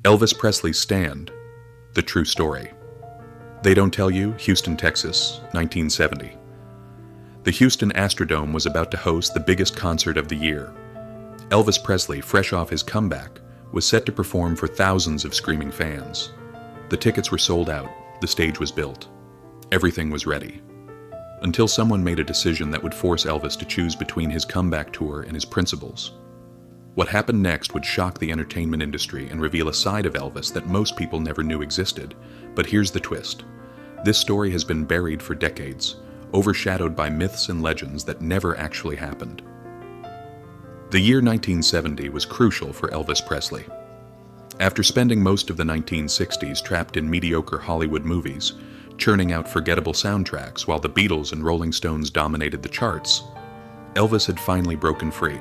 Elvis Presley's Stand, the true story. They Don't Tell You, Houston, Texas, 1970. The Houston Astrodome was about to host the biggest concert of the year. Elvis Presley, fresh off his comeback, was set to perform for thousands of screaming fans. The tickets were sold out, the stage was built. Everything was ready. Until someone made a decision that would force Elvis to choose between his comeback tour and his principles. What happened next would shock the entertainment industry and reveal a side of Elvis that most people never knew existed. But here's the twist. This story has been buried for decades, overshadowed by myths and legends that never actually happened. The year 1970 was crucial for Elvis Presley. After spending most of the 1960s trapped in mediocre Hollywood movies, churning out forgettable soundtracks while the Beatles and Rolling Stones dominated the charts, Elvis had finally broken free.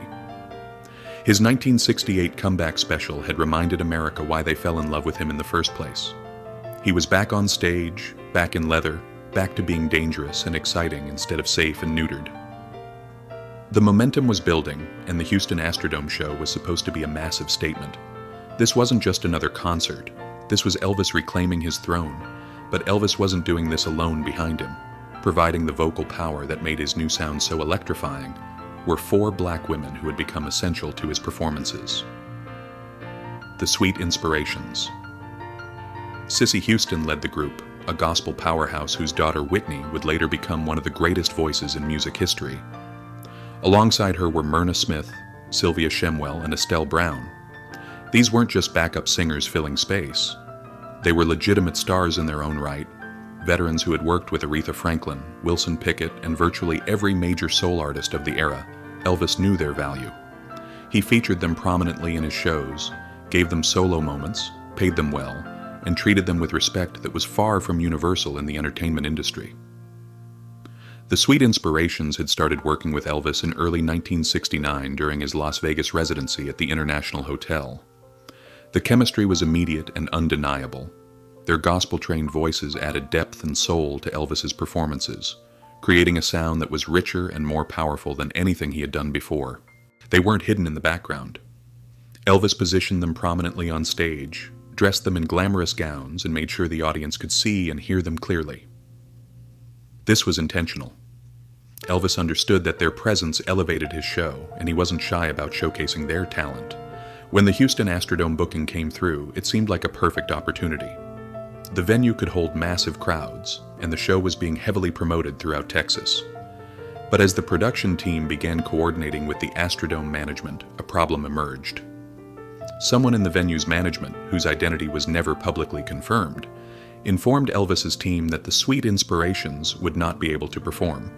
His 1968 comeback special had reminded America why they fell in love with him in the first place. He was back on stage, back in leather, back to being dangerous and exciting instead of safe and neutered. The momentum was building, and the Houston Astrodome show was supposed to be a massive statement. This wasn't just another concert. This was Elvis reclaiming his throne. But Elvis wasn't doing this alone. Behind him, providing the vocal power that made his new sound so electrifying, were 4 black women who had become essential to his performances. The Sweet Inspirations. Cissy Houston led the group, a gospel powerhouse whose daughter Whitney would later become one of the greatest voices in music history. Alongside her were Myrna Smith, Sylvia Shemwell, and Estelle Brown. These weren't just backup singers filling space. They were legitimate stars in their own right, veterans who had worked with Aretha Franklin, Wilson Pickett, and virtually every major soul artist of the era. Elvis knew their value. He featured them prominently in his shows, gave them solo moments, paid them well, and treated them with respect that was far from universal in the entertainment industry. The Sweet Inspirations had started working with Elvis in early 1969 during his Las Vegas residency at the International Hotel. The chemistry was immediate and undeniable. Their gospel-trained voices added depth and soul to Elvis's performances, creating a sound that was richer and more powerful than anything he had done before. They weren't hidden in the background. Elvis positioned them prominently on stage, dressed them in glamorous gowns, and made sure the audience could see and hear them clearly. This was intentional. Elvis understood that their presence elevated his show, and he wasn't shy about showcasing their talent. When the Houston Astrodome booking came through, it seemed like a perfect opportunity. The venue could hold massive crowds, and the show was being heavily promoted throughout Texas. But as the production team began coordinating with the Astrodome management, a problem emerged. Someone in the venue's management, whose identity was never publicly confirmed, informed Elvis's team that the Sweet Inspirations would not be able to perform.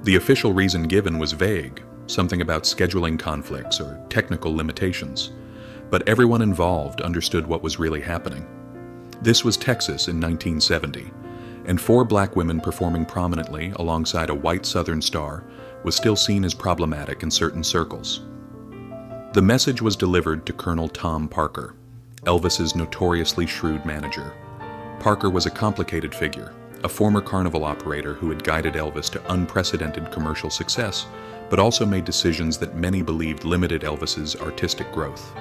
The official reason given was vague, something about scheduling conflicts or technical limitations, but everyone involved understood what was really happening. This was Texas in 1970, and 4 black women performing prominently alongside a white Southern star was still seen as problematic in certain circles. The message was delivered to Colonel Tom Parker, Elvis's notoriously shrewd manager. Parker was a complicated figure, a former carnival operator who had guided Elvis to unprecedented commercial success, but also made decisions that many believed limited Elvis's artistic growth.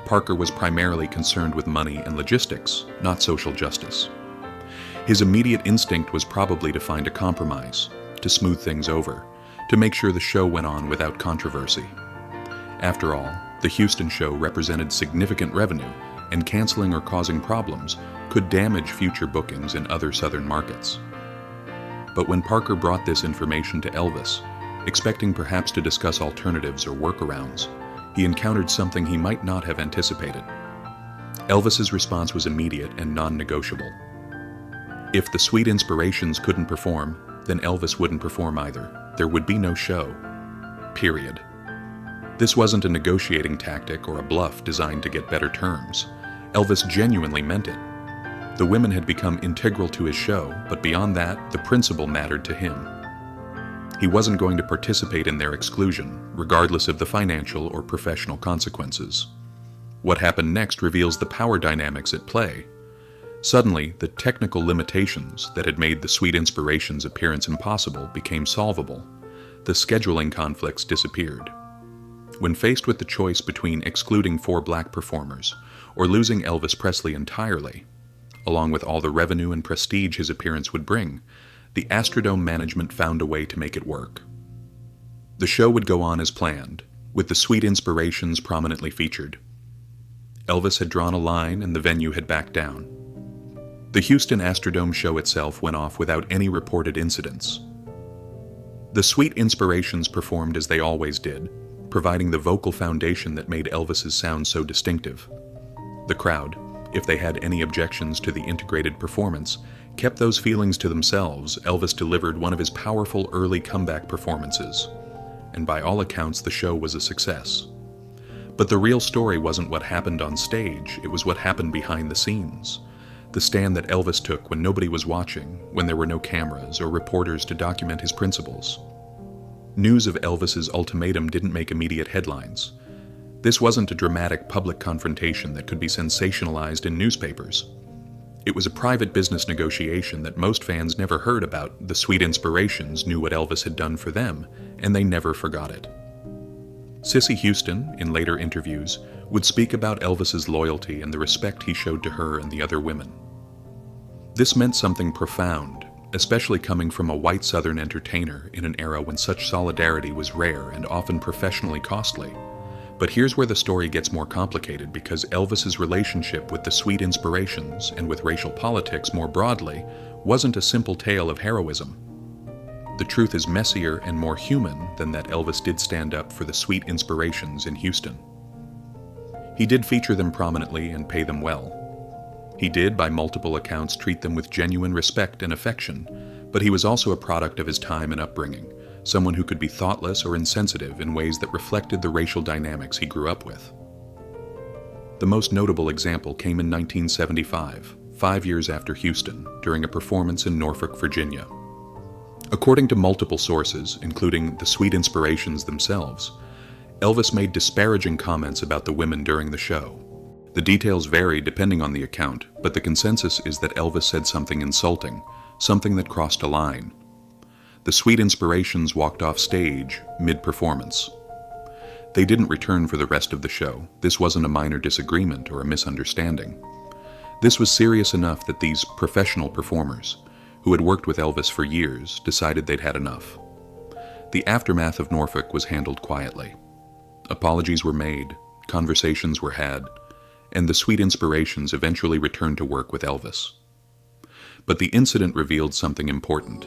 Parker was primarily concerned with money and logistics, not social justice. His immediate instinct was probably to find a compromise, to smooth things over, to make sure the show went on without controversy. After all, the Houston show represented significant revenue, and canceling or causing problems could damage future bookings in other Southern markets. But when Parker brought this information to Elvis, expecting perhaps to discuss alternatives or workarounds, he encountered something he might not have anticipated. Elvis's response was immediate and non-negotiable. If the Sweet Inspirations couldn't perform, then Elvis wouldn't perform either. There would be no show. Period. This wasn't a negotiating tactic or a bluff designed to get better terms. Elvis genuinely meant it. The women had become integral to his show, but beyond that, the principle mattered to him. He wasn't going to participate in their exclusion, regardless of the financial or professional consequences. What happened next reveals the power dynamics at play. Suddenly, the technical limitations that had made the Sweet Inspirations' appearance impossible became solvable. The scheduling conflicts disappeared. When faced with the choice between excluding 4 black performers or losing Elvis Presley entirely, along with all the revenue and prestige his appearance would bring, the Astrodome management found a way to make it work. The show would go on as planned, with the Sweet Inspirations prominently featured. Elvis had drawn a line and the venue had backed down. The Houston Astrodome show itself went off without any reported incidents. The Sweet Inspirations performed as they always did, providing the vocal foundation that made Elvis's sound so distinctive. The crowd, if they had any objections to the integrated performance, kept those feelings to themselves. Elvis delivered one of his powerful early comeback performances, and by all accounts the show was a success. But the real story wasn't what happened on stage, it was what happened behind the scenes. The stand that Elvis took when nobody was watching, when there were no cameras or reporters to document his principles. News of Elvis's ultimatum didn't make immediate headlines. This wasn't a dramatic public confrontation that could be sensationalized in newspapers. It was a private business negotiation that most fans never heard about. The Sweet Inspirations knew what Elvis had done for them, and they never forgot it. Cissy Houston, in later interviews, would speak about Elvis's loyalty and the respect he showed to her and the other women. This meant something profound, especially coming from a white Southern entertainer in an era when such solidarity was rare and often professionally costly. But here's where the story gets more complicated, because Elvis's relationship with the Sweet Inspirations and with racial politics more broadly wasn't a simple tale of heroism. The truth is messier and more human than that Elvis did stand up for the Sweet Inspirations in Houston. He did feature them prominently and pay them well. He did, by multiple accounts, treat them with genuine respect and affection, but he was also a product of his time and upbringing, someone who could be thoughtless or insensitive in ways that reflected the racial dynamics he grew up with. The most notable example came in 1975, 5 years after Houston, during a performance in Norfolk, Virginia. According to multiple sources, including the Sweet Inspirations themselves, Elvis made disparaging comments about the women during the show. The details vary depending on the account, but the consensus is that Elvis said something insulting, something that crossed a line. The Sweet Inspirations walked off stage mid-performance. They didn't return for the rest of the show. This wasn't a minor disagreement or a misunderstanding. This was serious enough that these professional performers, who had worked with Elvis for years, decided they'd had enough. The aftermath of Norfolk was handled quietly. Apologies were made, conversations were had, and the Sweet Inspirations eventually returned to work with Elvis. But the incident revealed something important.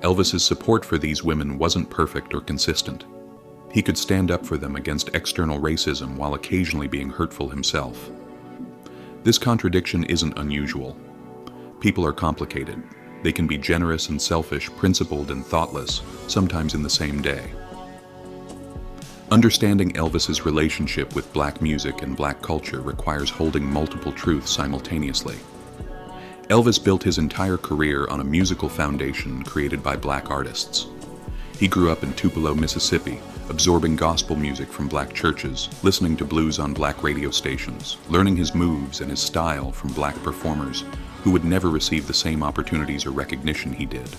Elvis's support for these women wasn't perfect or consistent. He could stand up for them against external racism while occasionally being hurtful himself. This contradiction isn't unusual. People are complicated. They can be generous and selfish, principled and thoughtless, sometimes in the same day. Understanding Elvis's relationship with black music and black culture requires holding multiple truths simultaneously. Elvis built his entire career on a musical foundation created by black artists. He grew up in Tupelo, Mississippi, absorbing gospel music from black churches, listening to blues on black radio stations, learning his moves and his style from black performers who would never receive the same opportunities or recognition he did.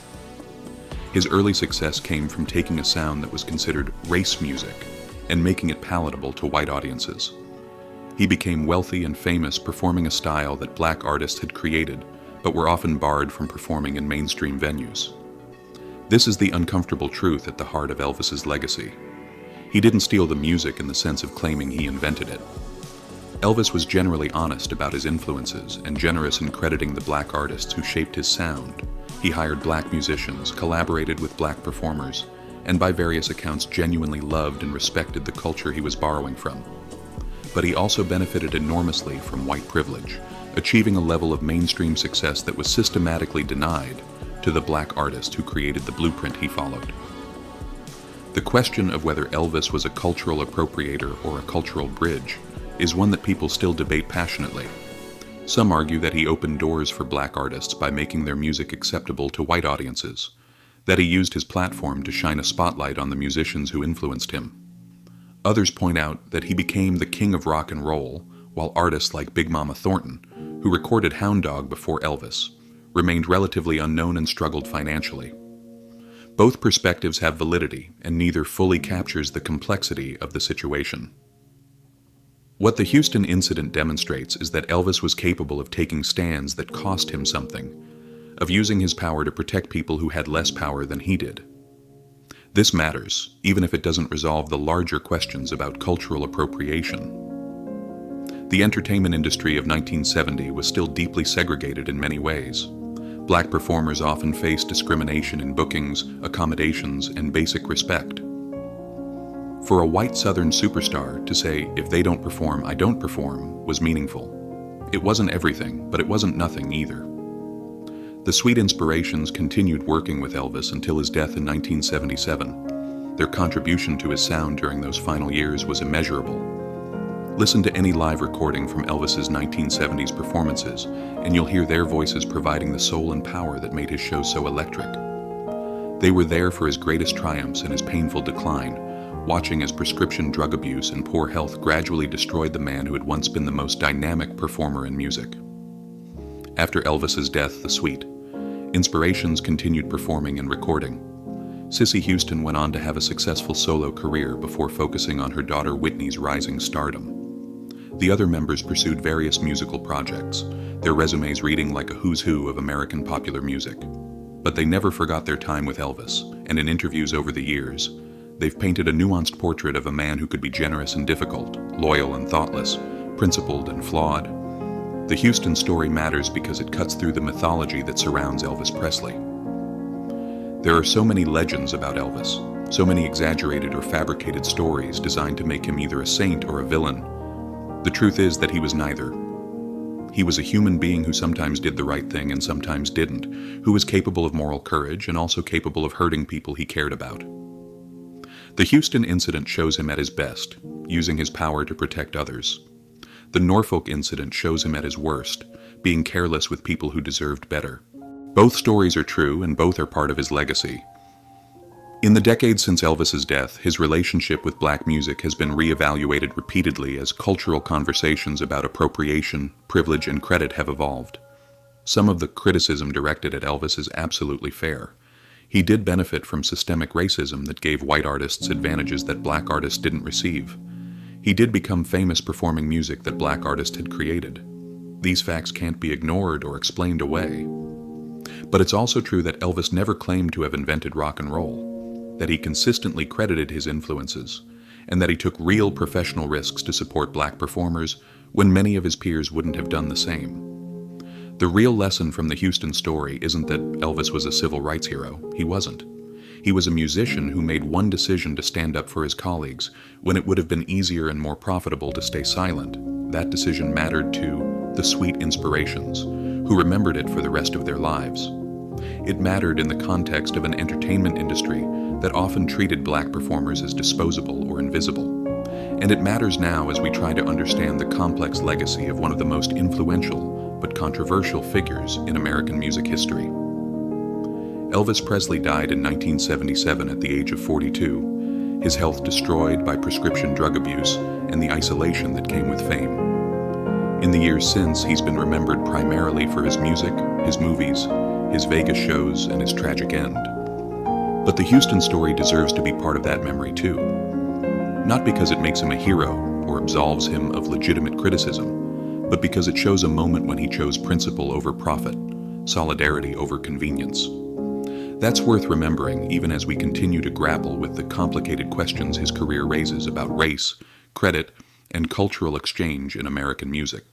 His early success came from taking a sound that was considered race music and making it palatable to white audiences. He became wealthy and famous performing a style that black artists had created, but were often barred from performing in mainstream venues. This is the uncomfortable truth at the heart of Elvis's legacy. He didn't steal the music in the sense of claiming he invented it. Elvis was generally honest about his influences and generous in crediting the black artists who shaped his sound. He hired black musicians, collaborated with black performers, and by various accounts genuinely loved and respected the culture he was borrowing from. But he also benefited enormously from white privilege, achieving a level of mainstream success that was systematically denied to the black artist who created the blueprint he followed. The question of whether Elvis was a cultural appropriator or a cultural bridge is one that people still debate passionately. Some argue that he opened doors for black artists by making their music acceptable to white audiences, that he used his platform to shine a spotlight on the musicians who influenced him. Others point out that he became the king of rock and roll, while artists like Big Mama Thornton, who recorded Hound Dog before Elvis, remained relatively unknown and struggled financially. Both perspectives have validity, and neither fully captures the complexity of the situation. What the Houston incident demonstrates is that Elvis was capable of taking stands that cost him something, of using his power to protect people who had less power than he did. This matters, even if it doesn't resolve the larger questions about cultural appropriation. The entertainment industry of 1970 was still deeply segregated in many ways. Black performers often faced discrimination in bookings, accommodations, and basic respect. For a white Southern superstar to say, "If they don't perform, I don't perform," was meaningful. It wasn't everything, but it wasn't nothing either. The Sweet Inspirations continued working with Elvis until his death in 1977. Their contribution to his sound during those final years was immeasurable. Listen to any live recording from Elvis's 1970s performances, and you'll hear their voices providing the soul and power that made his show so electric. They were there for his greatest triumphs and his painful decline, watching as prescription drug abuse and poor health gradually destroyed the man who had once been the most dynamic performer in music. After Elvis's death, the Sweet Inspirations continued performing and recording. Cissy Houston went on to have a successful solo career before focusing on her daughter Whitney's rising stardom. The other members pursued various musical projects, their resumes reading like a who's who of American popular music. But they never forgot their time with Elvis, and in interviews over the years, they've painted a nuanced portrait of a man who could be generous and difficult, loyal and thoughtless, principled and flawed. The Houston story matters because it cuts through the mythology that surrounds Elvis Presley. There are so many legends about Elvis, so many exaggerated or fabricated stories designed to make him either a saint or a villain. The truth is that he was neither. He was a human being who sometimes did the right thing and sometimes didn't, who was capable of moral courage and also capable of hurting people he cared about. The Houston incident shows him at his best, using his power to protect others. The Norfolk incident shows him at his worst, being careless with people who deserved better. Both stories are true and both are part of his legacy. In the decades since Elvis's death, his relationship with black music has been reevaluated repeatedly as cultural conversations about appropriation, privilege, and credit have evolved. Some of the criticism directed at Elvis is absolutely fair. He did benefit from systemic racism that gave white artists advantages that black artists didn't receive. He did become famous performing music that black artists had created. These facts can't be ignored or explained away. But it's also true that Elvis never claimed to have invented rock and roll, that he consistently credited his influences, and that he took real professional risks to support black performers when many of his peers wouldn't have done the same. The real lesson from the Houston story isn't that Elvis was a civil rights hero. He wasn't. He was a musician who made one decision to stand up for his colleagues when it would have been easier and more profitable to stay silent. That decision mattered to the Sweet Inspirations, who remembered it for the rest of their lives. It mattered in the context of an entertainment industry that often treated black performers as disposable or invisible. And it matters now as we try to understand the complex legacy of one of the most influential but controversial figures in American music history. Elvis Presley died in 1977 at the age of 42, his health destroyed by prescription drug abuse and the isolation that came with fame. In the years since, he's been remembered primarily for his music, his movies, his Vegas shows, and his tragic end. But the Houston story deserves to be part of that memory too. Not because it makes him a hero or absolves him of legitimate criticism, but because it shows a moment when he chose principle over profit, solidarity over convenience. That's worth remembering even as we continue to grapple with the complicated questions his career raises about race, credit, and cultural exchange in American music.